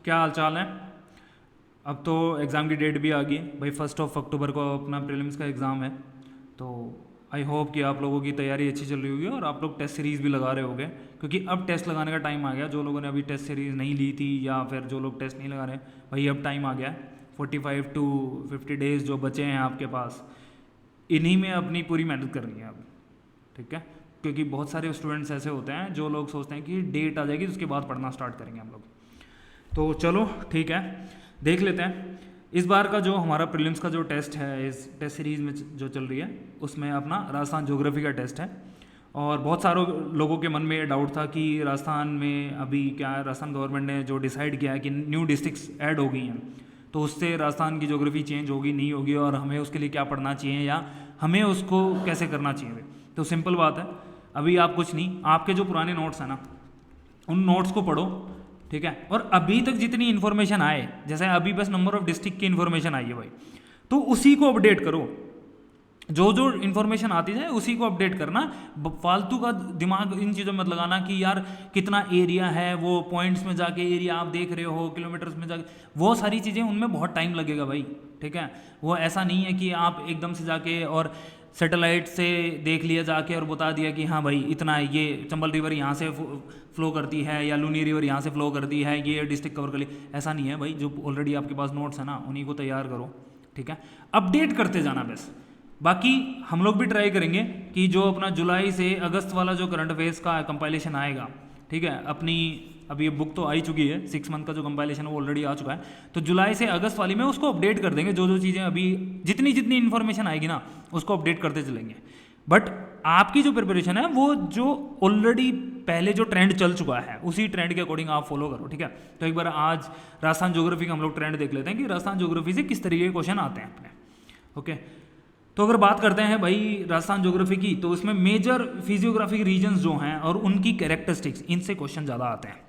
क्या हाल चाल है। अब तो एग्ज़ाम की डेट भी आ गई भाई, 1 अक्टूबर को अपना प्रीलिम्स का एग्ज़ाम है। तो आई होप कि आप लोगों की तैयारी अच्छी चल रही होगी और आप लोग टेस्ट सीरीज़ भी लगा रहे होगे, क्योंकि अब टेस्ट लगाने का टाइम आ गया। जो लोगों ने अभी टेस्ट सीरीज़ नहीं ली थी या फिर जो लोग टेस्ट नहीं लगा रहे, भाई अब टाइम आ गया है। 45 to 50 डेज़ जो बचे हैं आपके पास, इन्हीं में अपनी पूरी मेहनत करनी है अब, ठीक है। क्योंकि बहुत सारे स्टूडेंट्स ऐसे होते हैं जो लोग सोचते हैं कि डेट आ जाएगी उसके बाद पढ़ना स्टार्ट करेंगे हम लोग। तो चलो ठीक है, देख लेते हैं इस बार का जो हमारा प्रीलिम्स का जो टेस्ट है, इस टेस्ट सीरीज़ में जो चल रही है उसमें अपना राजस्थान ज्योग्राफी का टेस्ट है। और बहुत सारों लोगों के मन में ये डाउट था कि राजस्थान में अभी क्या है, राजस्थान गवर्नमेंट ने जो डिसाइड किया है कि न्यू डिस्ट्रिक्ट्स ऐड हो गई हैं, तो उससे राजस्थान की ज्योग्राफी चेंज होगी नहीं होगी, और हमें उसके लिए क्या पढ़ना चाहिए या हमें उसको कैसे करना चाहिए। तो सिंपल बात है, अभी आप कुछ नहीं, आपके जो पुराने नोट्स हैं ना, उन नोट्स को पढ़ो, ठीक है। और अभी तक जितनी इन्फॉर्मेशन आए, जैसे अभी बस नंबर ऑफ डिस्ट्रिक्ट की इन्फॉर्मेशन आई है भाई, तो उसी को अपडेट करो। जो जो इन्फॉर्मेशन आती जाए उसी को अपडेट करना। फालतू का दिमाग इन चीज़ों में मत लगाना कि यार कितना एरिया है, वो पॉइंट्स में जाके एरिया आप देख रहे हो, किलोमीटर्स में जाके, वो सारी चीज़ें उनमें बहुत टाइम लगेगा भाई, ठीक है। वो ऐसा नहीं है कि आप एकदम से जाके और सैटेलाइट से देख लिया जाके और बता दिया कि हाँ भाई इतना ये चंबल रिवर यहाँ से फ्लो करती है या लूनी रिवर यहाँ से फ्लो करती है, ये डिस्ट्रिक्ट कवर कर ली। ऐसा नहीं है भाई, जो ऑलरेडी आपके पास नोट्स है ना उन्हीं को तैयार करो, ठीक है। अपडेट करते जाना बस। बाकी हम लोग भी ट्राई करेंगे कि जो अपना जुलाई से अगस्त वाला जो करंट अफेयर्स का कंपाइलेशन आएगा, ठीक है, अपनी अभी ये बुक तो आ ही चुकी है, 6 मंथ का जो कंपाइलेशन वो ऑलरेडी आ चुका है, तो जुलाई से अगस्त वाली में उसको अपडेट कर देंगे। जो जो चीज़ें अभी जितनी जितनी इन्फॉर्मेशन आएगी ना उसको अपडेट करते चलेंगे। बट आपकी जो प्रिपरेशन है वो जो ऑलरेडी पहले जो ट्रेंड चल चुका है उसी ट्रेंड के अकॉर्डिंग आप फॉलो करो, ठीक है। तो एक बार आज राजस्थान ज्योग्राफी का हम लोग ट्रेंड देख लेते हैं कि राजस्थान ज्योग्राफी से किस तरीके के क्वेश्चन आते हैं अपने, ओके। तो अगर बात करते हैं भाई राजस्थान ज्योग्राफी की, तो उसमें मेजर फिजियोग्राफिक रीजन्स जो हैं और उनकी कैरेक्टरिस्टिक्स, इनसे क्वेश्चन ज़्यादा आते हैं।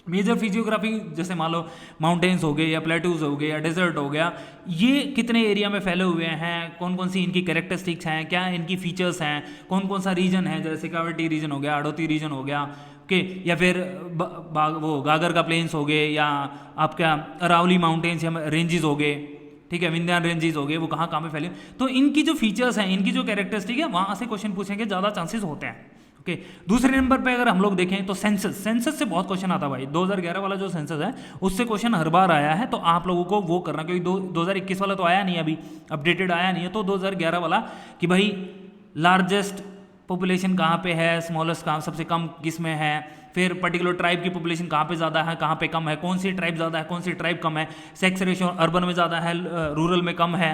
मेजर फिजियोग्राफी जैसे मान लो माउंटेन्स हो गए या प्लेटूज हो गए या डेजर्ट हो गया, ये कितने एरिया में फैले हुए हैं, कौन कौन सी इनकी कैरेक्टरिस्टिक्स हैं, क्या इनकी फीचर्स हैं, कौन कौन सा रीजन है, जैसे कावेटी रीजन हो गया, हाड़ौती रीजन हो गया, ओके, या फिर वो गागर का प्लेन्स हो गए, या आपका अरावली माउंटेन्स या रेंजेस हो गए, ठीक है, विंध्यान रेंजेस हो गए, वो कहाँ कहाँ पे फैले। तो इनकी जो फीचर्स हैं, इनकी जो कैरेक्टरिस्टिक है, वहाँ से क्वेश्चन पूछेंगे ज़्यादा चांसेस होते हैं, ओके। दूसरे नंबर पे अगर हम लोग देखें तो सेंसस से बहुत क्वेश्चन आता है भाई। 2011 वाला जो सेंसस है उससे क्वेश्चन हर बार आया है, तो आप लोगों को वो करना, क्योंकि 2021 वाला तो आया नहीं, अभी अपडेटेड आया नहीं है। तो 2011 वाला कि भाई लार्जेस्ट पॉपुलेशन कहाँ पे है, स्मॉलेस्ट कहाँ, सबसे कम किस में है, फिर पर्टिकुलर ट्राइब की पॉपुलेशन कहाँ पे ज़्यादा है, कहाँ पे कम है, कौन सी ट्राइब ज़्यादा है, कौन सी ट्राइब कम है, सेक्स रेशियो अर्बन में ज़्यादा है, रूरल में कम है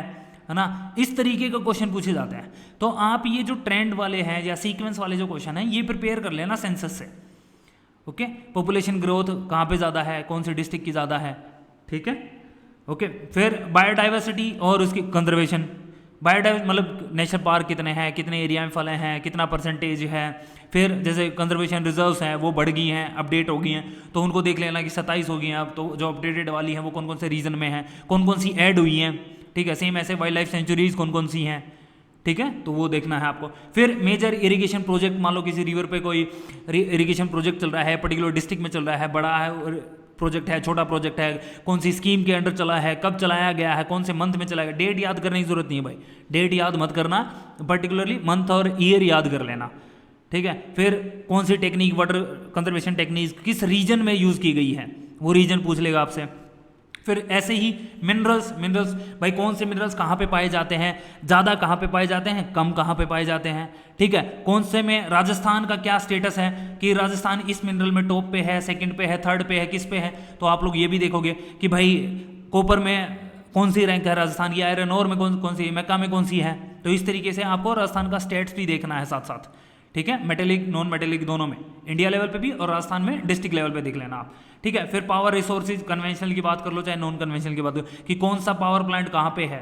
ना। इस तरीके का क्वेश्चन पूछे जाते हैं। तो आप ये जो ट्रेंड वाले हैं या सीक्वेंस वाले जो क्वेश्चन हैं ये प्रिपेयर कर लेना सेंसस से, ओके। पॉपुलेशन ग्रोथ कहाँ पे ज़्यादा है, कौन सी डिस्ट्रिक्ट की ज़्यादा है, ठीक है, ओके। फिर बायोडाइवर्सिटी और उसकी कंजर्वेशन, बायोडाइवर्सिटी मतलब नेशनल पार्क कितने हैं, कितने एरिया में फैले हैं, कितना परसेंटेज है। फिर जैसे कंजर्वेशन रिजर्व्स हैं वो बढ़ गई हैं, अपडेट हो गई हैं, तो उनको देख लेना कि 27 हो गई हैं अब। तो जो अपडेटेड वाली हैं वो कौन कौन से रीजन में हैं, कौन कौन सी ऐड हुई हैं, ठीक है। सेम ऐसे वाइल्ड लाइफ सेंचुरीज कौन कौन सी हैं, ठीक है, तो वो देखना है आपको। फिर मेजर इरिगेशन प्रोजेक्ट, मान लो किसी रिवर पे कोई इरिगेशन प्रोजेक्ट चल रहा है, पर्टिकुलर डिस्ट्रिक्ट में चल रहा है, बड़ा है प्रोजेक्ट है, छोटा प्रोजेक्ट है, कौन सी स्कीम के अंडर चला है, कब चलाया गया है, कौन से मंथ में चलाया गया। डेट याद करने की जरूरत नहीं है भाई, डेट याद मत करना, पर्टिकुलरली मंथ और ईयर याद कर लेना, ठीक है। फिर कौन सी टेक्निक, वाटर कंजर्वेशन टेक्निक किस रीजन में यूज़ की गई है, वो रीजन पूछ लेगा आपसे। फिर ऐसे ही मिनरल्स भाई, कौन से मिनरल्स कहाँ पे पाए जाते हैं, ज़्यादा कहाँ पे पाए जाते हैं, कम कहाँ पे पाए जाते हैं, ठीक है। कौन से में राजस्थान का क्या स्टेटस है, कि राजस्थान इस मिनरल में टॉप पे है, सेकंड पे है, थर्ड पे है, किस पे है। तो आप लोग ये भी देखोगे कि भाई कॉपर में कौन सी रैंक है राजस्थान की, आयरन ओर में कौन सी, मैका में कौन सी है। तो इस तरीके से आपको राजस्थान का स्टेट्स भी देखना है साथ साथ, ठीक है, मेटेलिक नॉन मेटेलिक दोनों में, इंडिया लेवल पे भी और राजस्थान में डिस्ट्रिक्ट लेवल पे देख लेना आप, ठीक है। फिर पावर रिसोर्सेज, कन्वेंशनल की बात कर लो चाहे नॉन कन्वेंशनल की बात करो, कि कौन सा पावर प्लांट कहाँ पे है,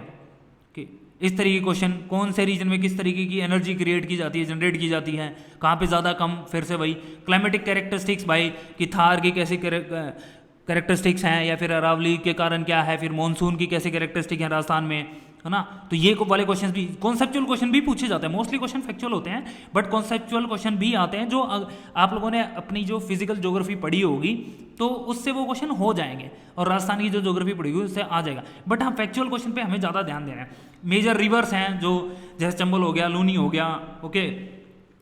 कि इस तरीके के क्वेश्चन, कौन से रीजन में किस तरीके की एनर्जी क्रिएट की जाती है, जनरेट की जाती है, कहाँ पे ज़्यादा कम। फिर से वही क्लाइमेटिक कैरेक्टरिस्टिक्स भाई, कि थार की कैसी कैरेक्टरिस्टिक्स हैं, या फिर अरावली के कारण क्या है, फिर मानसून की कैसी कैरेक्टरिस्टिक है राजस्थान में, है ना। तो ये वाले क्वेश्चन भी, कॉन्सेप्चुअल क्वेश्चन भी पूछे जाते हैं। मोस्टली क्वेश्चन फैक्चुअल होते हैं, बट कॉन्सेप्चुअल क्वेश्चन भी आते हैं जो आप लोगों ने अपनी जो फिजिकल ज्योग्राफी पढ़ी होगी तो उससे वो क्वेश्चन हो जाएंगे, और राजस्थान की जो ज्योग्राफी पढ़ी होगी उससे आ जाएगा। बट हाँ, फैक्चुअल क्वेश्चन पे हमें ज़्यादा ध्यान देना है। मेजर रिवर्स हैं जो, जैसे चंबल हो गया, लूनी हो गया, ओके,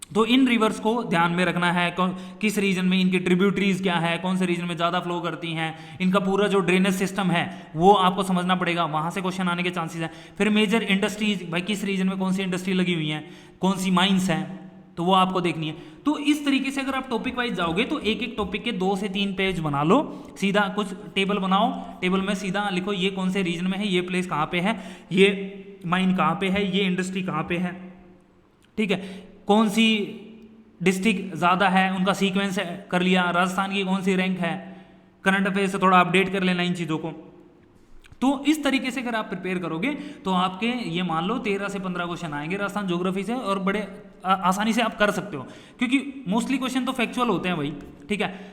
तो इन रिवर्स को ध्यान में रखना है। किस रीजन में इनकी ट्रिब्यूटरीज क्या है, कौन से रीजन में ज़्यादा फ्लो करती हैं, इनका पूरा जो ड्रेनेज सिस्टम है वो आपको समझना पड़ेगा, वहाँ से क्वेश्चन आने के चांसेस हैं। फिर मेजर इंडस्ट्रीज, भाई किस रीजन में कौन सी इंडस्ट्री लगी हुई हैं, कौन सी माइंस हैं, तो वो आपको देखनी है। तो इस तरीके से अगर आप टॉपिक वाइज जाओगे तो एक एक टॉपिक के 2 से 3 पेज बना लो, सीधा कुछ टेबल बनाओ, टेबल में सीधा लिखो ये कौन से रीजन में है, ये प्लेस कहाँ पे है, ये माइन कहाँ पे है, ये इंडस्ट्री कहाँ पे है, ठीक है, कौन सी डिस्ट्रिक्ट ज़्यादा है, उनका सीक्वेंस कर लिया, राजस्थान की कौन सी रैंक है, करंट अफेयर से थोड़ा अपडेट कर लेना इन चीज़ों को। तो इस तरीके से अगर आप प्रिपेयर करोगे तो आपके ये मान लो 13 से 15 क्वेश्चन आएंगे राजस्थान ज्योग्राफी से, और बड़े आसानी से आप कर सकते हो, क्योंकि मोस्टली क्वेश्चन तो फैक्चुअल होते हैं भाई, ठीक है।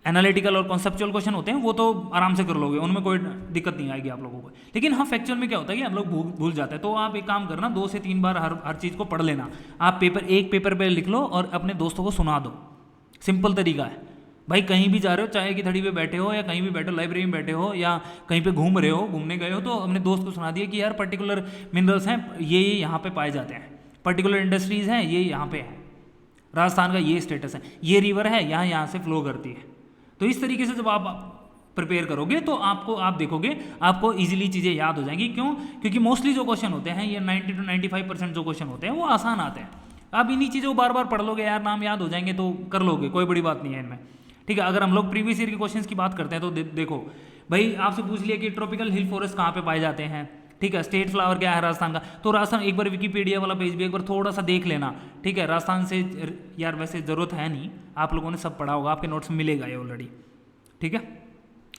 एनालिटिकल और कॉन्सेप्चुअल क्वेश्चन होते हैं वो तो आराम से कर लोगे, उनमें कोई दिक्कत नहीं आएगी आप लोगों को। लेकिन हाँ, फैक्चुअल में क्या होता है कि हम लोग भूल जाते हैं। तो आप एक काम करना, 2 से 3 बार हर चीज़ को पढ़ लेना। आप एक पेपर पे लिख लो और अपने दोस्तों को सुना दो। सिंपल तरीका है भाई, कहीं भी जा रहे हो, चाय की थड़ी पे बैठे हो या कहीं भी बैठे हो, लाइब्रेरी में बैठे हो या कहीं पे घूम रहे हो, घूमने गए हो, तो अपने दोस्त को सुना दिया कि यार पर्टिकुलर मिनरल्स हैं, ये यहाँ पे पाए जाते हैं, पर्टिकुलर इंडस्ट्रीज़ हैं, ये यहाँ पे है, राजस्थान का ये स्टेटस है, ये रिवर है, यहाँ से फ्लो करती है। तो इस तरीके से जब आप प्रिपेयर करोगे तो आप देखोगे आपको इजीली चीज़ें याद हो जाएंगी। क्यों? क्योंकि मोस्टली जो क्वेश्चन होते हैं ये 90 to 95% जो क्वेश्चन होते हैं वो आसान आते हैं। आप इन्हीं चीज़ों को बार बार पढ़ लोगे यार, नाम याद हो जाएंगे तो कर लोगे, कोई बड़ी बात नहीं है इनमें, ठीक है। अगर हम लोग प्रीवियस ईयर के क्वेश्चंस की बात करते हैं तो देखो भाई, आपसे पूछ लिया कि ट्रॉपिकल हिल फॉरेस्ट कहाँ पे पाए जाते हैं, ठीक है, स्टेट फ्लावर क्या है राजस्थान का, तो राजस्थान एक बार विकीपीडिया वाला पेज भी एक बार थोड़ा सा देख लेना, ठीक है। राजस्थान से यार वैसे ज़रूरत है नहीं, आप लोगों ने सब पढ़ा होगा, आपके नोट्स में मिलेगा ये ऑलरेडी, ठीक है।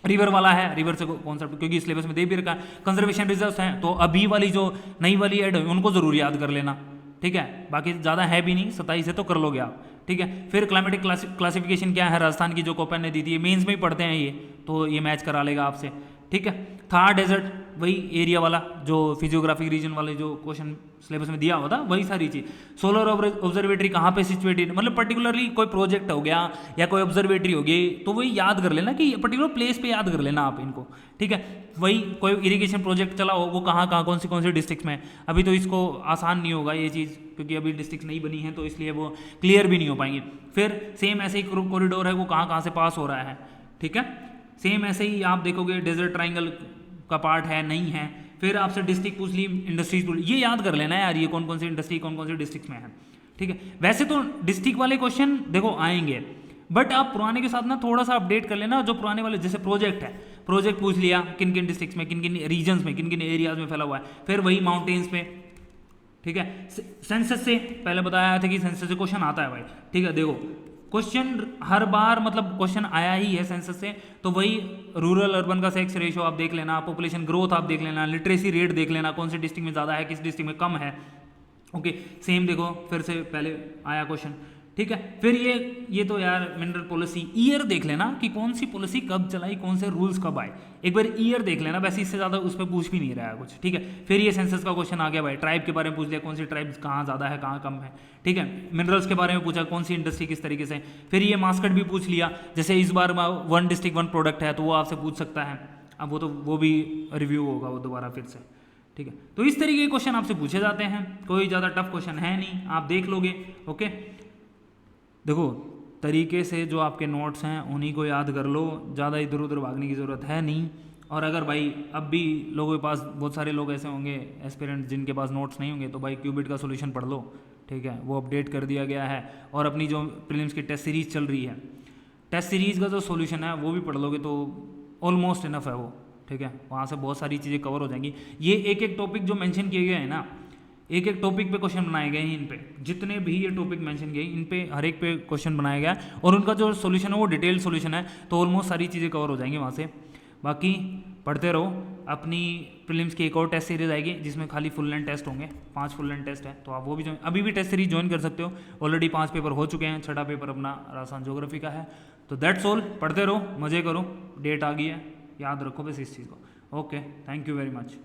रिवर वाला है, रिवर से कॉन्सेप्ट क्योंकि सिलेबस में दे भी रखा है। कंजर्वेशन रिजर्व्स हैं तो अभी वाली जो नई वाली ऐड है उनको जरूर याद कर लेना, ठीक है। बाकी ज़्यादा है भी नहीं, 27 है तो कर लोगे आप, ठीक है। फिर क्लाइमेटिक क्लासिफिकेशन क्या है राजस्थान की, जो कोपेन ने दी थी, मेंस में ही पढ़ते हैं ये, तो ये मैच करा लेगा आपसे, ठीक है। थार डेजर्ट, वही एरिया वाला जो फिजियोग्राफिक रीजन वाले जो क्वेश्चन सिलेबस में दिया हुआ था, वही सारी चीज़। सोलर ऑब्जर्वेटरी कहाँ पे सिचुएटेड, मतलब पर्टिकुलरली कोई प्रोजेक्ट हो गया या कोई ऑब्जर्वेटरी हो गई तो वही याद कर लेना कि पर्टिकुलर प्लेस पे याद कर लेना आप इनको, ठीक है। वही कोई इरिगेशन प्रोजेक्ट चला हो वो कहाँ कौन सी डिस्ट्रिक्ट में, अभी तो इसको आसान नहीं होगा ये चीज़ क्योंकि अभी डिस्ट्रिक्ट नहीं बनी है तो इसलिए वो क्लियर भी नहीं हो पाएंगे। फिर सेम ऐसे ही कॉरिडोर है वो कहाँ से पास हो रहा है, ठीक है। सेम ऐसे ही आप देखोगे डेजर्ट ट्राइंगल का पार्ट है नहीं है। फिर आपसे डिस्ट्रिक्ट पूछ ली, इंडस्ट्रीज पूछ ली, ये याद कर लेना है यार, ये कौन सी इंडस्ट्री कौन सी डिस्ट्रिक्ट में है, ठीक है। वैसे तो डिस्ट्रिक्ट वाले क्वेश्चन देखो आएंगे, बट आप पुराने के साथ ना थोड़ा सा अपडेट कर लेना। जो पुराने वाले जैसे प्रोजेक्ट है, प्रोजेक्ट पूछ लिया किन किन डिस्ट्रिक्ट्स में, किन किन रीजन्स में, किन किन एरियाज में फैला हुआ है, फिर वही माउंटेन्स पे, ठीक है। सेंसस से पहले बताया था कि सेंसस से क्वेश्चन आता है भाई, ठीक है। देखो क्वेश्चन हर बार मतलब क्वेश्चन आया ही है सेंसस से, तो वही रूरल अर्बन का सेक्स रेशियो आप देख लेना, पॉपुलेशन ग्रोथ आप देख लेना, लिटरेसी रेट देख लेना, कौन से डिस्ट्रिक्ट में ज़्यादा है किस डिस्ट्रिक्ट में कम है, ओके। सेम देखो फिर से पहले आया क्वेश्चन, ठीक है। फिर ये तो यार मिनरल पॉलिसी ईयर देख लेना कि कौन सी पॉलिसी कब चलाई, कौन से रूल्स कब आए, एक बार ईयर देख लेना, वैसे इससे ज़्यादा उस पर पूछ भी नहीं रहा है कुछ, ठीक है। फिर ये सेंसस का क्वेश्चन आ गया भाई, ट्राइब के बारे में पूछ लिया, कौन सी ट्राइब कहाँ ज़्यादा है कहाँ कम है, ठीक है। मिनरल्स के बारे में पूछा, कौन सी इंडस्ट्री किस तरीके से। फिर ये मास्कट भी पूछ लिया, जैसे इस बार 1 डिस्ट्रिक्ट 1 प्रोडक्ट है तो वो आपसे पूछ सकता है, अब वो भी रिव्यू होगा वो दोबारा फिर से, ठीक है। तो इस तरीके के क्वेश्चन आपसे पूछे जाते हैं, कोई ज़्यादा टफ क्वेश्चन है नहीं, आप देख लोगे, ओके। देखो तरीके से जो आपके नोट्स हैं उन्हीं को याद कर लो, ज़्यादा इधर उधर भागने की ज़रूरत है नहीं। और अगर भाई अब भी लोगों के पास, बहुत सारे लोग ऐसे होंगे एस्पिरेंट्स जिनके पास नोट्स नहीं होंगे, तो भाई क्यूबिट का सोल्यूशन पढ़ लो, ठीक है, वो अपडेट कर दिया गया है। और अपनी जो प्रीलिम्स की टेस्ट सीरीज़ चल रही है, टेस्ट सीरीज़ का जो सोल्यूशन है वो भी पढ़ लोगे तो ऑलमोस्ट इनफ है वो, ठीक है। वहाँ से बहुत सारी चीज़ें कवर हो जाएंगी। ये एक एक टॉपिक जो मेंशन किए गए हैं ना, एक एक टॉपिक पे क्वेश्चन बनाए गए हैं, इन पे जितने भी ये टॉपिक मेंशन किए इन पे हर एक पे क्वेश्चन बनाया गया है और उनका जो सोल्यूशन है वो डिटेल्ड सोल्यूशन है, तो ऑलमोस्ट सारी चीज़ें कवर हो जाएंगी वहाँ से। बाकी पढ़ते रहो। अपनी प्रीलिम्स की एक और टेस्ट सीरीज आएगी जिसमें खाली फुल लेंथ टेस्ट होंगे, 5 फुल लेंथ टेस्ट है, तो आप वो भी अभी भी टेस्ट सीरीज ज्वाइन कर सकते हो। ऑलरेडी 5 पेपर हो चुके हैं, 6ठा पेपर अपना राजस्थान ज्योग्राफी का है। तो दैट्स ऑल, पढ़ते रहो, मज़े करो, डेट आ गई है, याद रखो बस इस चीज़ को। Okay, thank you very much.